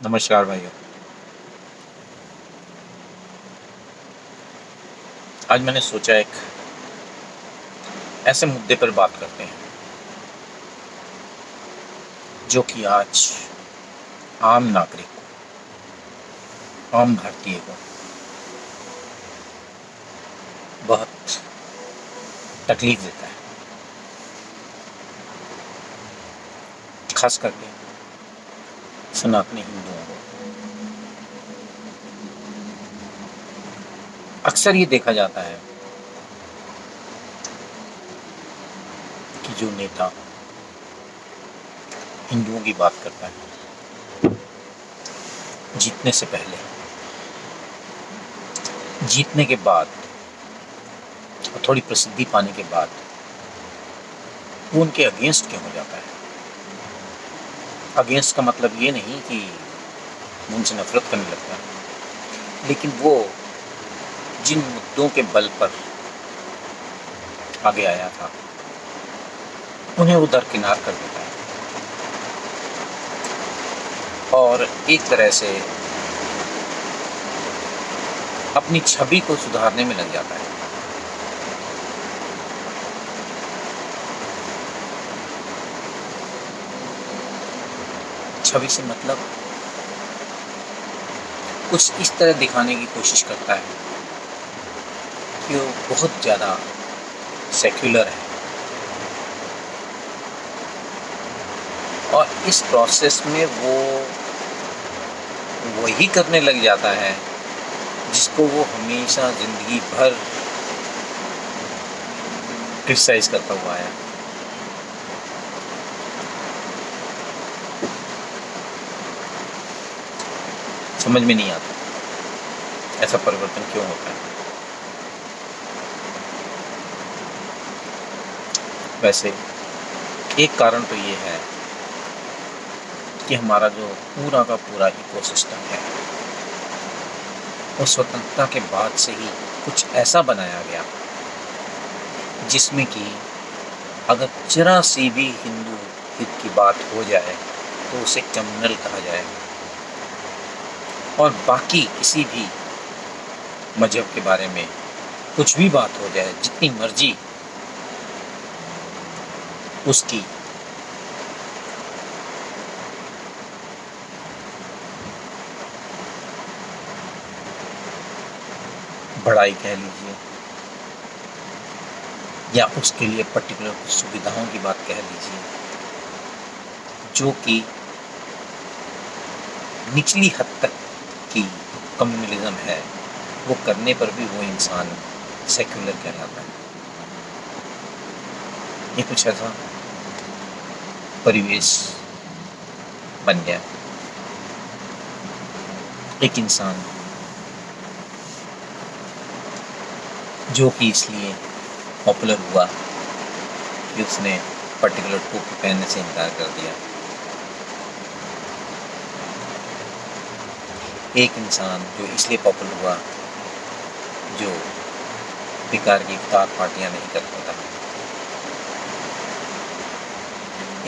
नमस्कार भाइयों। आज मैंने सोचा एक ऐसे मुद्दे पर बात करते हैं जो कि आज आम नागरिक को, आम भारतीय को बहुत तकलीफ देता है, खास करके सनातनी हिंदुओं को। अक्सर ये देखा जाता है कि जो नेता हिंदुओं की बात करता है, जीतने से पहले, जीतने के बाद और थोड़ी प्रसिद्धि पाने के बाद वो उनके अगेंस्ट क्यों हो जाता है। अगेंस्ट का मतलब ये नहीं कि वो उनसे नफरत करने लगता है, लेकिन वो जिन मुद्दों के बल पर आगे आया था उन्हें वो दरकिनार कर देता है और एक तरह से अपनी छवि को सुधारने में लग जाता है। छवि से मतलब कुछ इस तरह दिखाने की कोशिश करता है कि वो बहुत ज़्यादा सेक्युलर है और इस प्रोसेस में वो वही करने लग जाता है जिसको वो हमेशा ज़िंदगी भर क्रिटिसाइज करता हुआ है। समझ में नहीं आता ऐसा परिवर्तन क्यों होता है। वैसे एक कारण तो ये है कि हमारा जो पूरा का पूरा इकोसिस्टम है वो स्वतंत्रता के बाद से ही कुछ ऐसा बनाया गया जिसमें कि अगर जरा सी भी हिंदू हित की बात हो जाए तो उसे क्रिमिनल कहा जाए और बाकी किसी भी मजहब के बारे में कुछ भी बात हो जाए, जितनी मर्जी उसकी बड़ाई कह लीजिए या उसके लिए पर्टिकुलर कुछ सुविधाओं की बात कह लीजिए, जो कि निचली हद तक की कम्युनलिज्म है, वो करने पर भी वो इंसान सेक्युलर कहलाता है। ये कुछ ऐसा परिवेश बन गया। एक इंसान जो कि इसलिए पॉपुलर हुआ कि उसने पर्टिकुलर टोपी पहनने से इनकार कर दिया। एक इंसान जो इसलिए पॉपुलर हुआ जो बेकार की इफ्तार पार्टियां नहीं करता था।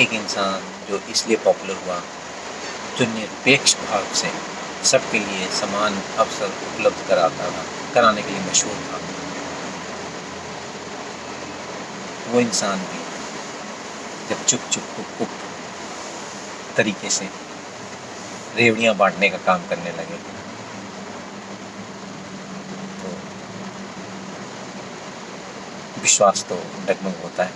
एक इंसान जो इसलिए पॉपुलर हुआ जो निरपेक्ष भाव से सबके लिए समान अवसर उपलब्ध कराने के लिए मशहूर था। वो इंसान भी जब चुप चुप कुप तरीके से रेवड़ियाँ बांटने का काम करने लगे तो विश्वास तो डगमग होता है।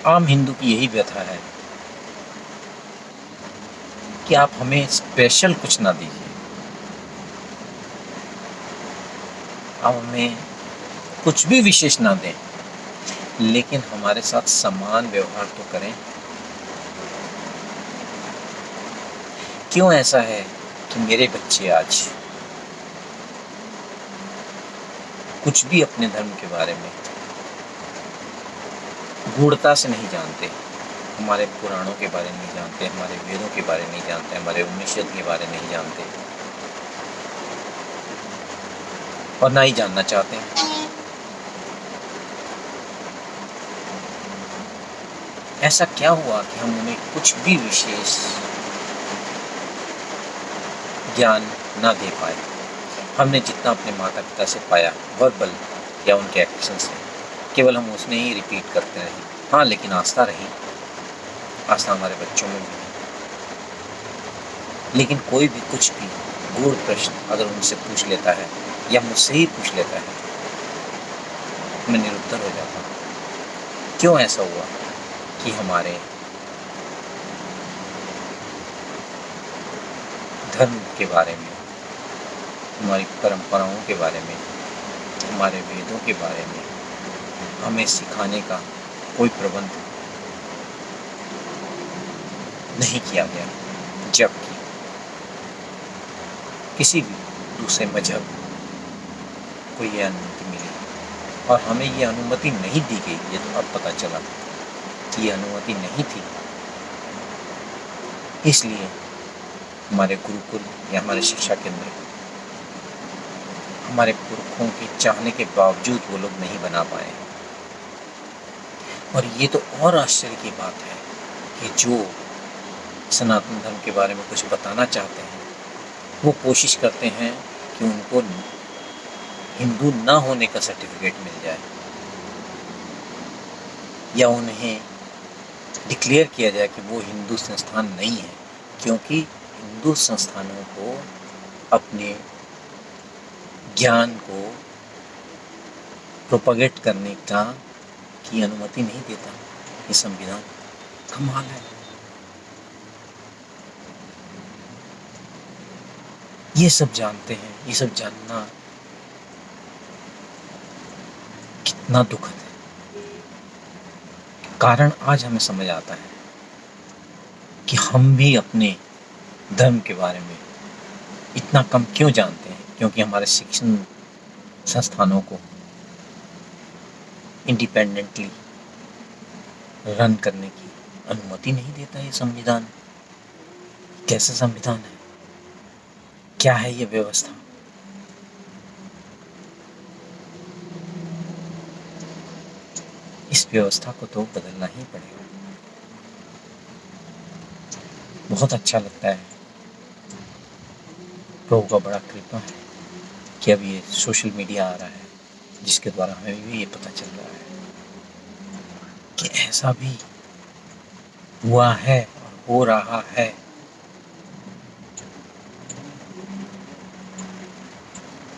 आम हिंदू की यही व्यथा है कि आप हमें स्पेशल कुछ ना दीजिए, आप हमें कुछ भी विशेष ना दें, लेकिन हमारे साथ समान व्यवहार तो करें। क्यों ऐसा है कि मेरे बच्चे आज कुछ भी अपने धर्म के बारे में गूढ़ता से नहीं जानते, हमारे पुराणों के बारे में नहीं जानते, हमारे वेदों के बारे में नहीं जानते, हमारे उपनिषद के बारे में नहीं जानते और ना ही जानना चाहते हैं। ऐसा क्या हुआ कि हम उन्हें कुछ भी विशेष ज्ञान ना दे पाए? हमने जितना अपने माता पिता से पाया वर्बल या उनके एक्शन से, केवल हम उसने ही रिपीट करते रहे। हाँ, लेकिन आस्था रही, आस्था हमारे बच्चों में भी है। लेकिन कोई भी कुछ भी गूढ़ प्रश्न अगर उनसे पूछ लेता है या मुझसे ही पूछ लेता है, मैं निरुत्तर हो जाता हूँ। क्यों ऐसा हुआ कि हमारे धर्म के बारे में, हमारी परंपराओं के बारे में, हमारे वेदों के बारे में हमें सिखाने का कोई प्रबंध नहीं किया गया, जबकि किसी भी दूसरे मजहब को ये अनुमति मिली और हमें ये अनुमति नहीं दी गई। ये तो अब पता चला कि ये अनुमति नहीं थी। इसलिए हमारे गुरुकुल या हमारे शिक्षा केंद्र हमारे पुरखों के चाहने के बावजूद वो लोग नहीं बना पाए। और ये तो और आश्चर्य की बात है कि जो सनातन धर्म के बारे में कुछ बताना चाहते हैं, वो कोशिश करते हैं कि उनको हिंदू ना होने का सर्टिफिकेट मिल जाए या उन्हें डिक्लेयर किया जाए कि वो हिंदू संस्थान नहीं है, क्योंकि हिंदू संस्थानों को अपने ज्ञान को प्रोपगेट करने की अनुमति नहीं देता। ये संविधान कमाल है। ये सब जानते हैं, ये सब जानना कितना दुखद है। कारण आज हमें समझ आता है कि हम भी अपने धर्म के बारे में इतना कम क्यों जानते हैं, क्योंकि हमारे शिक्षण संस्थानों को इंडिपेंडेंटली रन करने की अनुमति नहीं देता ये संविधान। कैसा संविधान है? क्या है ये व्यवस्था? इस व्यवस्था को तो बदलना ही पड़ेगा। बहुत अच्छा लगता है, प्रभु का बड़ा कृपा है कि अब ये सोशल मीडिया आ रहा है, जिसके द्वारा हमें भी ये पता चल रहा है कि ऐसा भी हुआ है और हो रहा है।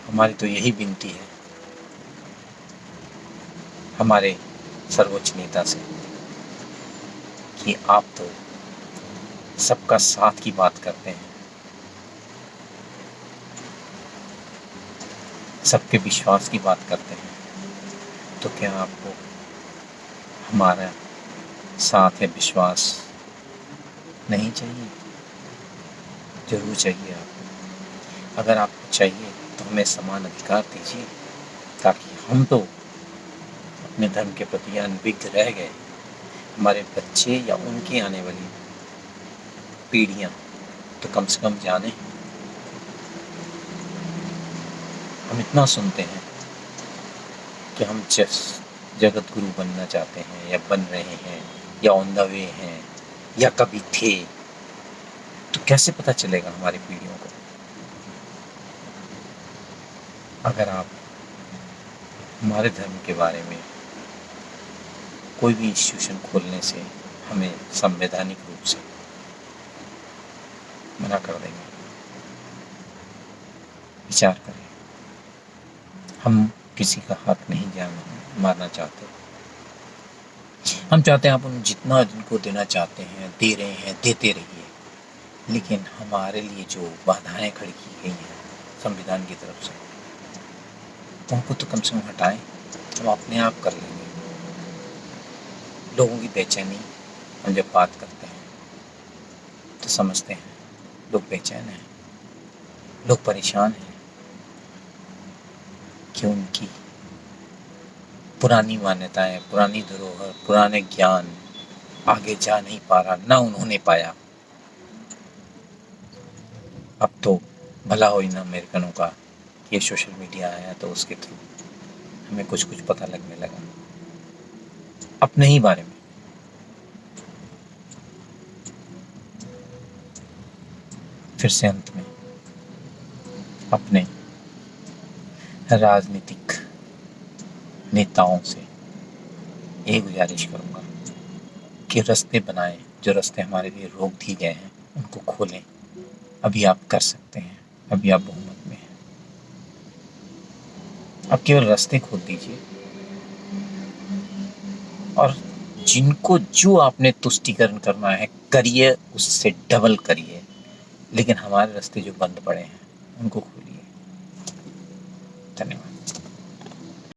हमारी तो यही विनती है हमारे सर्वोच्च नेता से कि आप तो सबका साथ की बात करते हैं, सबके विश्वास की बात करते हैं, तो क्या आपको हमारा साथ या विश्वास नहीं चाहिए? जरूर चाहिए आपको। अगर आपको चाहिए तो हमें समान अधिकार दीजिए, ताकि हम तो अपने धर्म के प्रति अनभिज्ञ रह गए, हमारे बच्चे या उनकी आने वाली पीढ़ियां तो कम से कम जाने। हम इतना सुनते हैं कि हम जगत गुरु बनना चाहते हैं या बन रहे हैं या ऑन द वे हैं या कभी थे, तो कैसे पता चलेगा हमारी पीढ़ियों को? अगर आप हमारे धर्म के बारे में कोई भी इंस्टीट्यूशन खोलने से हमें संवैधानिक रूप से मना कर देंगे, विचार करें। हम किसी का हक नहीं मारना चाहते। हम चाहते हैं आप उन जितना जिनको देना चाहते हैं दे रहे हैं, देते रहिए, लेकिन हमारे लिए जो बाधाएं खड़ी की गई हैं संविधान की तरफ से, उनको तो कम से कम हटाएं। हम अपने आप कर लेंगे। लोगों की बेचैनी हम जब बात करते हैं तो समझते हैं लोग बेचैन हैं, लोग परेशान हैं कि उनकी पुरानी मान्यताएं, पुरानी धरोहर, पुराने ज्ञान आगे जा नहीं पा रहा, ना उन्होंने पाया। अब तो भला हो इन अमेरिकनों का, ये सोशल मीडिया आया तो उसके थ्रू हमें कुछ कुछ पता लगने लगा अपने ही बारे में। फिर से अंत में अपने राजनीतिक नेताओं से ये गुजारिश करूंगा कि रास्ते बनाएं, जो रास्ते हमारे लिए रोक दिए गए हैं उनको खोलें। अभी आप कर सकते हैं, अभी आप बहुमत में हैं। अब केवल रास्ते खोल दीजिए और जिनको जो आपने तुष्टीकरण करना है करिए, उससे डबल करिए, लेकिन हमारे रास्ते जो बंद पड़े हैं उनको खोलिए। धन्यवाद।